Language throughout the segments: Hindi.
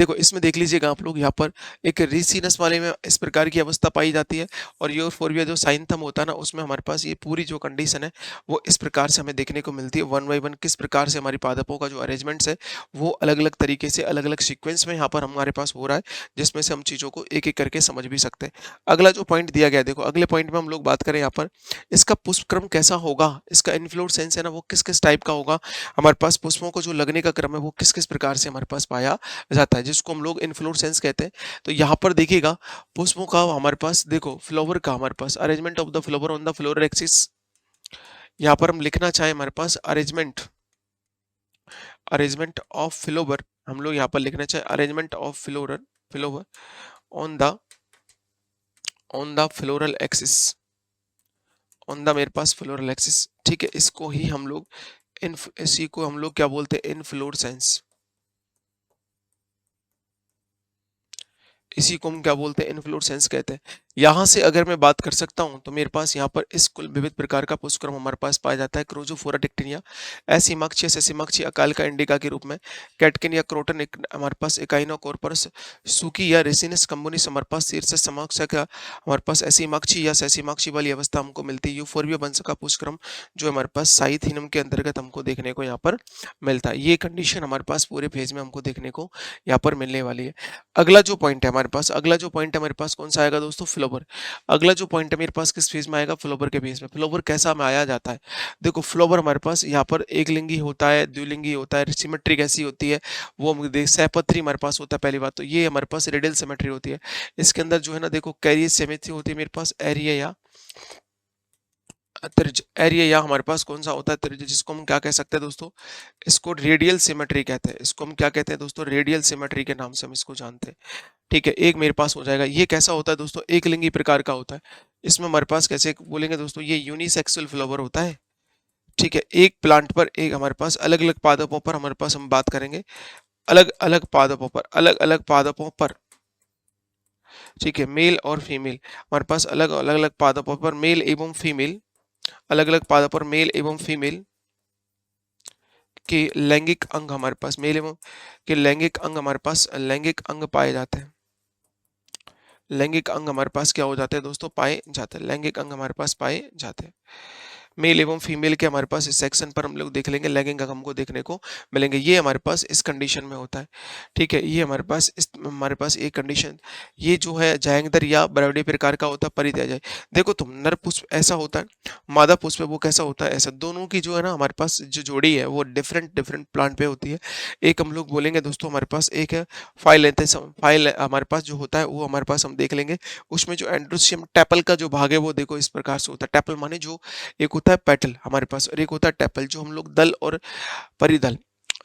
देखो इसमें देख लीजिएगा आप लोग, यहाँ पर एक रिसीनस वाले में इस प्रकार की अवस्था पाई जाती है, और यूफोर्बिया जो साइनथम होता है ना, उसमें हमारे पास ये पूरी जो कंडीशन है वो इस प्रकार से हमें देखने को मिलती है। वन बाई वन किस प्रकार से हमारी पादपों का जो अरेंजमेंट्स है वो अलग अलग तरीके से अलग अलग सीक्वेंस में यहाँ पर हमारे पास हो रहा है, जिसमें से हम चीज़ों को एक एक करके समझ भी सकते हैं। अगला जो पॉइंट दिया गया है, देखो अगले पॉइंट में हम लोग बात करें यहाँ पर, इसका पुष्पक्रम कैसा होगा, इसका इन्फ्लोरेसेंस है ना वो किस किस टाइप का होगा, हमारे पास पुष्पों को जो लगने का क्रम है वो किस किस प्रकार से हमारे पास पाया जाता है, जिसको हम लोग इन्फ्लोरेसेंस कहते हैं। तो यहाँ पर देखिएगा पुष्पों का हमारे पास, देखो फ्लावर का हमारे पास arrangement of the flower on the floral axis, यहाँ पर हम लिखना चाहें हमारे पास अरेंजमेंट अरेंजमेंट ऑफ फ्लावर, हम लोग यहाँ पर लिखना चाहें arrangement of floral flower on the floral axis, on the मेरे पास फ्लोरल एक्सिस, ठीक है। इसको ही हम लोग इसी को हम लोग क्या बोलते हैं, इन्फ्लोरेसेंस, इसी को हम क्या बोलते हैं, इन्फ्लोरेसेंस कहते हैं। यहाँ से अगर मैं बात कर सकता हूँ तो मेरे पास यहाँ पर इस कुल विविध प्रकार का पुष्पक्रम हमारे पास पाया जाता है। क्रोजोफोरा टिक्टिनिया, एसिमाक्षी सेसिमाक्षी अकालिका इंडिका के रूप में, कैटकिन या क्रोटन हमारे पास इकाइनोकोर्पस, सूकी या रेसिनस कम्बोनिस हमारे पास शीर्ष समाक्ष का हमारे पास एसिमाक्षी या सेसिमाक्षी वाली अवस्था हमको मिलती है। यूफोर्बिया वंश का पुष्पक्रम जो हमारे पास साइथिनम के अंतर्गत हमको देखने को यहाँ पर मिलता है। ये कंडीशन हमारे पास पूरे फेज में हमको देखने को यहाँ पर मिलने वाली है। अगला जो पॉइंट है हमारे पास, अगला जो पॉइंट है हमारे पास कौन सा आएगा दोस्तों, फ्लावर। अगला जो पॉइंट है मेरे पास किस फेज में आएगा, फ्लावर के फेज में। फ्लावर कैसा में आया जाता है, देखो फ्लावर हमारे पास यहाँ पर एक लिंगी होता है, द्विलिंगी होता है, सिमेट्री कैसी होती है वो हम देख, सहपत्री हमारे पास होता है। पहली बात तो ये हमारे पास रेडियल सिमेट्री होती है। इसके अंदर जो है ना देखो कैरियर सिमेट्री होती है मेरे पास, एरिया या त्रिज्य, एरिया या हमारे पास कौन सा होता है, त्रिज्य, जिसको हम क्या कह सकते हैं दोस्तों, इसको रेडियल सिमेट्री कहते हैं। इसको हम क्या कहते हैं दोस्तों, रेडियल सिमेट्री के नाम से हम इसको जानते हैं, ठीक है। एक मेरे पास हो जाएगा। ये कैसा होता है दोस्तों, एक लिंगी प्रकार का होता है। इसमें हमारे पास कैसे बोलेंगे दोस्तों, ये यूनिसेक्सुअल फ्लावर होता है, ठीक है। एक प्लांट पर एक हमारे पास अलग अलग पादपों पर हमारे पास हम बात करेंगे, अलग अलग पादपों पर, अलग अलग पादपों पर, ठीक है, मेल और फीमेल हमारे पास अलग अलग अलग पादपों पर मेल एवं फीमेल, अलग अलग पादपों पर मेल एवं फीमेल के लैंगिक अंग हमारे पास, मेल एवं के लैंगिक अंग हमारे पास लैंगिक अंग पाए जाते हैं। लैंगिक अंग हमारे पास क्या हो जाते हैं दोस्तों, पाए जाते हैं, लैंगिक अंग हमारे पास पाए जाते हैं। मेल एवं फीमेल के हमारे पास इस सेक्शन पर हम लोग देख लेंगे, लैंगिक अंग हमको देखने को मिलेंगे। ये हमारे पास इस कंडीशन में होता है, ठीक है। ये हमारे पास एक कंडीशन, ये जो है जायंगदर या बरावडी प्रकार का होता है, परित्याज्य। देखो तुम नर पुष्प ऐसा होता है, मादा पुष्प वो कैसा होता है, ऐसा। दोनों की जो है ना हमारे पास जो जोड़ी है वो डिफरेंट डिफरेंट प्लांट पे होती है। एक हम लोग बोलेंगे दोस्तों हमारे पास एक है फाइल, फाइल हमारे पास जो होता है वो हमारे पास हम देख लेंगे। उसमें जो एंड्रोसियम टैपल का जो भाग है वो देखो इस प्रकार से होता है। टैपल माने जो, एक होता है पेटल हमारे पास और एक होता है टैपल, जो हम लोग दल और परिदल,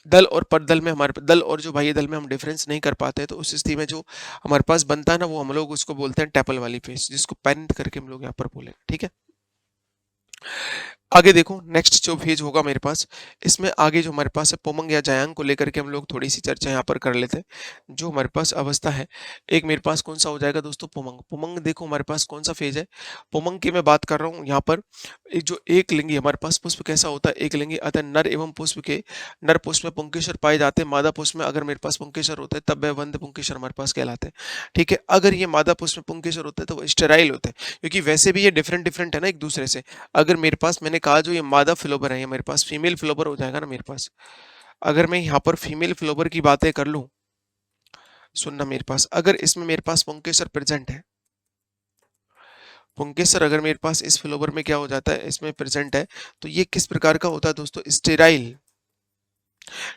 दल और परदल में, हमारे दल और जो बाह्य दल में हम डिफरेंस नहीं कर पाते, तो उस स्थिति में जो हमारे पास बनता है ना वो हम लोग उसको बोलते हैं टैपल वाली फेस, जिसको पेरेंट करके हम लोग यहाँ पर बोलेंगे, ठीक है। आगे देखो नेक्स्ट जो फेज होगा मेरे पास, इसमें आगे जो हमारे पास है पुमंग या जायांग को लेकर के हम लोग थोड़ी सी चर्चा यहाँ पर कर लेते हैं। जो हमारे पास अवस्था है, एक मेरे पास कौन सा हो जाएगा दोस्तों, पुमंग। पुमंग देखो हमारे पास कौन सा फेज है, पुमंग की मैं बात कर रहा हूँ यहाँ पर। एक जो एक लिंगी हमारे पास पुष्प कैसा होता है, एक लिंगी, अतः नर एवं पुष्प के, नर पुष्प में पुंकेसर पाए जाते हैं, मादा पुष्प में अगर मेरे पास पुंकेसर होते हैं तब वह वंद पुंकेसर हमारे पास कहलाते हैं, ठीक है। अगर ये मादा पुष्प में पुंकेसर होते हैं तो वो स्टेराइल होते हैं, क्योंकि वैसे भी ये डिफरेंट डिफरेंट है ना एक दूसरे से। अगर मेरे पास मैंने कहा जो ये मादा फ्लोबर है, ये मेरे पास फीमेल फ्लोबर हो जाएगा ना मेरे पास। अगर मैं यहाँ पर फीमेल फ्लोबर की बातें कर लूं, सुनना मेरे पास, अगर इसमें मेरे पास पुंकेसर प्रेजेंट है, पुंकेसर अगर मेरे पास इस फ्लोबर में क्या हो जाता है, इसमें प्रेजेंट है, तो ये किस प्रकार का होता है दोस्तों, स्टेराइल,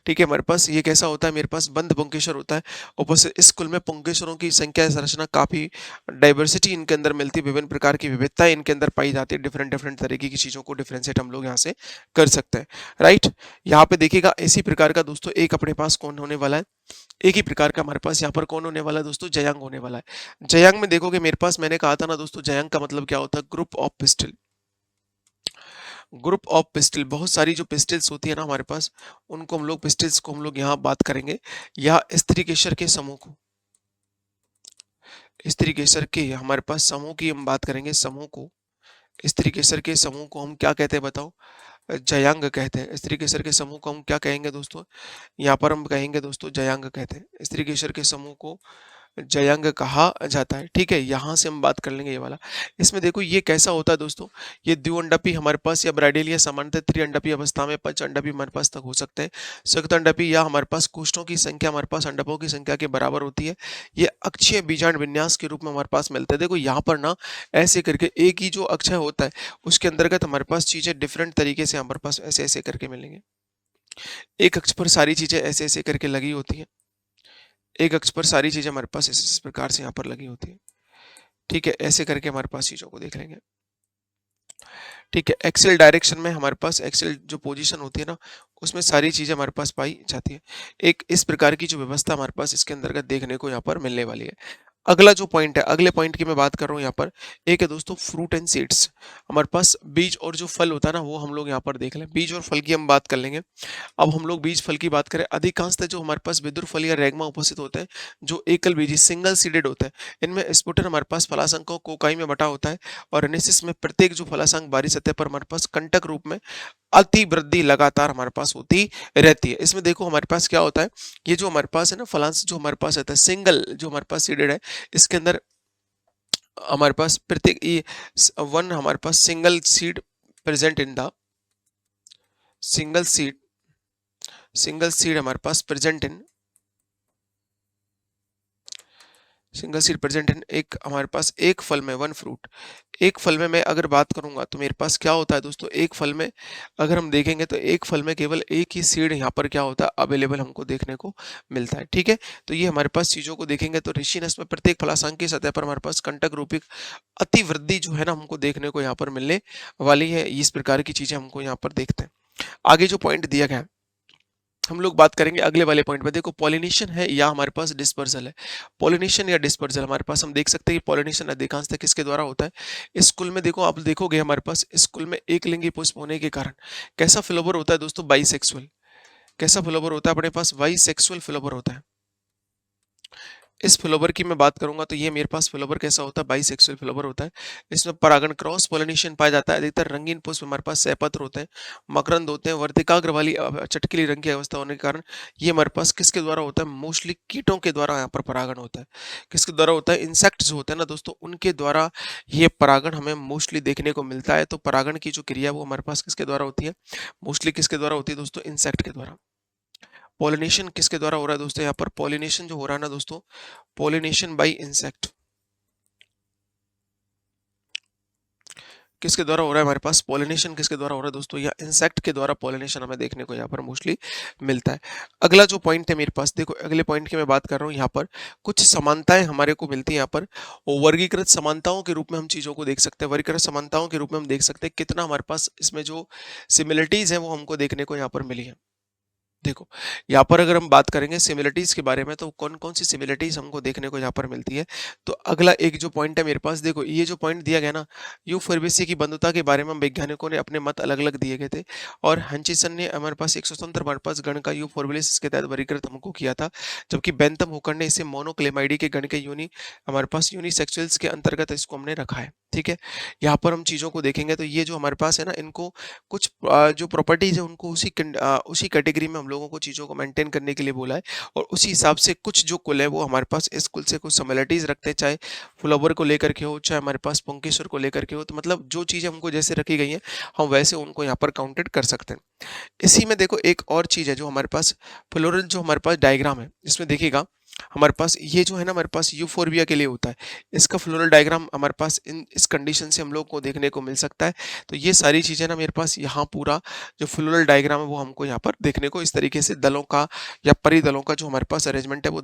ठीक है। हमारे पास ये कैसा होता है, मेरे पास बंद पुंकेसर होता है। ऊपर से इस कुल में पुंकेसरों की संख्या संरचना काफी डाइवर्सिटी इनके अंदर मिलती है, विभिन्न प्रकार की विविधताएं इनके अंदर पाई जाती है, डिफरेंट डिफरेंट तरीके की चीजों को डिफरेंशिएट हम लोग यहाँ से कर सकते हैं, राइट। यहाँ पे देखिएगा इसी प्रकार का दोस्तों एक अपने पास कौन होने वाला है, एक ही प्रकार का हमारे पास यहाँ पर कौन होने वाला है दोस्तों, जयांग होने वाला है। जयांग में देखोगे मेरे पास, मैंने कहा था ना दोस्तों, जयांग का मतलब क्या होता है, group of pistol, group of pistol. बहुत सारी जो पिस्टल्स होती है ना हमारे पास, उनको हम लोग पिस्टल्स को हम लोग यहाँ बात करेंगे, या स्त्री केसर के समूह को, स्त्री केसर के हमारे पास समूह की हम बात करेंगे, समूह को, स्त्री केसर के समूह को हम क्या कहते हैं बताओ, जयांग कहते हैं। स्त्री केसर के समूह को हम क्या कहेंगे दोस्तों? यहाँ पर हम कहेंगे दोस्तों जयांग कहते हैं। स्त्री केसर के समूह को जयांग कहा जाता है। ठीक है, यहाँ से हम बात कर लेंगे ये वाला। इसमें देखो ये कैसा होता है दोस्तों, ये द्विअंडापी हमारे पास या ब्राइडियल या सामान्यतः त्रिअंडापी अवस्था में पंचअंडापी हमारे पास तक हो सकते हैं। सख्तअंडापी या हमारे पास कोष्ठों की संख्या हमारे पास अंडकों की संख्या के बराबर होती है। ये अक्षीय बीजांड विन्यास के रूप में हमारे पास मिलते हैं। देखो यहाँ पर ना ऐसे करके एक ही जो अक्षय होता है उसके अंतर्गत हमारे पास चीजें डिफरेंट तरीके से हमारे पास ऐसे ऐसे करके मिलेंगे। एक अक्ष पर सारी चीजें ऐसे ऐसे करके लगी होती हैं। एक अक्ष पर सारी चीजें हमारे पास इस प्रकार से यहाँ पर लगी होती है। ठीक है, ऐसे करके हमारे पास चीजों को देख लेंगे। ठीक है, एक्सेल डायरेक्शन में हमारे पास एक्सेल जो पोजीशन होती है ना, उसमें सारी चीजें हमारे पास पाई जाती है। एक इस प्रकार की जो व्यवस्था हमारे पास इसके अंतर्गत देखने को यहाँ पर मिलने वाली है। अगला जो पॉइंट है, अगले पॉइंट की मैं बात कर रहा हूँ यहाँ पर, एक है दोस्तों फ्रूट एंड सीड्स। हमारे पास बीज और जो फल होता है ना, वो हम लोग यहाँ पर देख लें। बीज और फल की हम बात कर लेंगे। अब हम लोग बीज फल की बात करें, अधिकांशतः जो हमारे पास विदुर फल या रेगमा उपस्थित होते हैं, जो एकल बीजी सिंगल सीडेड होते हैं, इनमें स्पुटर हमारे पास फलाशंक को कोकाई में बटा होता है और एनेसिस में प्रत्येक जो फलाशंक बाहरी सतह पर हमारे पास कंटक रूप में अति वृद्धि लगातार हमारे पास होती रहती है। इसमें देखो हमारे पास क्या होता है, ये जो हमारे पास है ना फलांश जो हमारे पास रहता है सिंगल जो हमारे पास सीडेड है, इसके अंदर हमारे पास प्रत्येक ये वन हमारे पास single seed present in the single seed हमारे पास present in single seed present in एक हमारे पास एक फल में वन फ्रूट। एक फल में मैं अगर बात करूंगा तो मेरे पास क्या होता है दोस्तों, एक फल में अगर हम देखेंगे तो एक फल में केवल एक ही सीड यहाँ पर क्या होता है अवेलेबल हमको देखने को मिलता है। ठीक है, तो ये हमारे पास चीजों को देखेंगे तो ऋषिनस में प्रत्येक फलाशंक की सतह पर हमारे पास कंटक रूपी अति वृद्धि जो है ना हमको देखने को यहाँ पर मिलने वाली है। इस प्रकार की चीजें हमको यहाँ पर देखते हैं। आगे जो पॉइंट दिया गया है हम लोग बात करेंगे अगले वाले पॉइंट में। देखो पॉलिनेशन है या हमारे पास डिस्पर्सल है। पॉलिनेशन या डिस्पर्सल हमारे पास हम देख सकते हैं कि पॉलिनेशन अधिकांशतः किसके द्वारा होता है, स्कूल में देखो आप देखोगे हमारे पास स्कूल में एक लिंगी पुष्प होने के कारण कैसा फ्लावर होता है दोस्तों, बाइसेक्सुअल। कैसा फ्लावर होता है अपने पास, बाइसेक्सुअल फ्लावर होता है। इस फ्लावर की मैं बात करूंगा तो ये मेरे पास फ्लावर कैसा होता है, बाइसेक्सुअल फ्लावर होता है। इसमें परागण क्रॉस पॉलिनेशन पाया जाता है। अधिकतर रंगीन पुष्प हमारे पास सैपत्र होते हैं, मकरंद होते हैं। वर्तिकाग्र वाली चटकीली रंग की अवस्था होने के कारण ये हमारे पास किसके द्वारा होता है, मोस्टली कीटों के द्वारा यहाँ पर परागण होता है। किसके द्वारा होता है, इंसेक्ट जो होते हैं ना दोस्तों, उनके द्वारा ये परागण हमें मोस्टली देखने को मिलता है। तो परागण की जो क्रिया वो हमारे पास किसके द्वारा होती है, मोस्टली किसके द्वारा होती है दोस्तों, इंसेक्ट के द्वारा। पॉलिनेशन किसके द्वारा हो रहा है दोस्तों, यहाँ पर पॉलिनेशन जो हो रहा है ना दोस्तों, पॉलिनेशन बाय इंसेक्ट किसके द्वारा हो रहा है हमारे पास, पॉलिनेशन किसके द्वारा हो रहा है दोस्तों, या इंसेक्ट के द्वारा पॉलिनेशन हमें देखने को यहाँ पर मोस्टली मिलता है। अगला जो पॉइंट है मेरे पास, देखो अगले पॉइंट की मैं बात कर रहा हूँ, यहाँ पर कुछ समानताएं हमारे को मिलती है। यहाँ पर वर्गीकृत समानताओं के रूप में हम चीजों को देख सकते हैं। वर्गीकृत समानताओं के रूप में हम देख सकते हैं कितना हमारे पास इसमें जो सिमिलरिटीज है वो हमको देखने को यहाँ पर मिली है। देखो यहाँ पर अगर हम बात करेंगे सिमिलरिटीज के बारे में तो कौन कौन सी सिमिलरिटीज हमको देखने को यहाँ पर मिलती है। तो अगला एक जो पॉइंट है मेरे पास, देखो ये जो पॉइंट दिया गया ना, यूफोर्बिएसी की बंधुता के बारे में वैज्ञानिकों ने अपने मत अलग अलग दिए गए थे और हंचिसन ने हमारे पास एक स्वतंत्र हमारे पास गण का यूफोर्बिएसिस के तहत वर्गीकृत हमको किया था, जबकि बेंथम हुकर ने इसे मोनोक्लेमाइडी के गण के हमारे पास यूनिसेक्सुअल्स के अंतर्गत इसको हमने रखा है। ठीक है, यहाँ पर हम चीजों को देखेंगे तो ये जो हमारे पास है ना, इनको कुछ जो प्रॉपर्टीज है उनको उसी कैटेगरी में हम लोगों को चीज़ों को मेंटेन करने के लिए बोला है और उसी हिसाब से कुछ जो कुल है वो हमारे पास इस कुल से कुछ सिमिलरिटीज रखते हैं, चाहे फ्लावर को लेकर के हो चाहे हमारे पास पुंकेश्वर को लेकर के हो। तो मतलब जो चीज़ें हमको जैसे रखी गई हैं हम वैसे उनको यहाँ पर काउंटेड कर सकते हैं। इसी में देखो एक और चीज़ है जो हमारे पास फ्लोरल जो हमारे पास डायग्राम है, इसमें देखिएगा हमारे पास ये जो है ना हमारे पास यूफोर्बिया के लिए होता है, इसका फ्लोरल डायग्राम हमारे पास इस कंडीशन से हम लोग को देखने को मिल सकता है। तो ये सारी चीज़ें ना मेरे पास यहाँ पूरा जो फ्लोरल डायग्राम है वो हमको यहाँ पर देखने को इस तरीके से दलों का या परिदलों का जो हमारे पास अरेंजमेंट है वो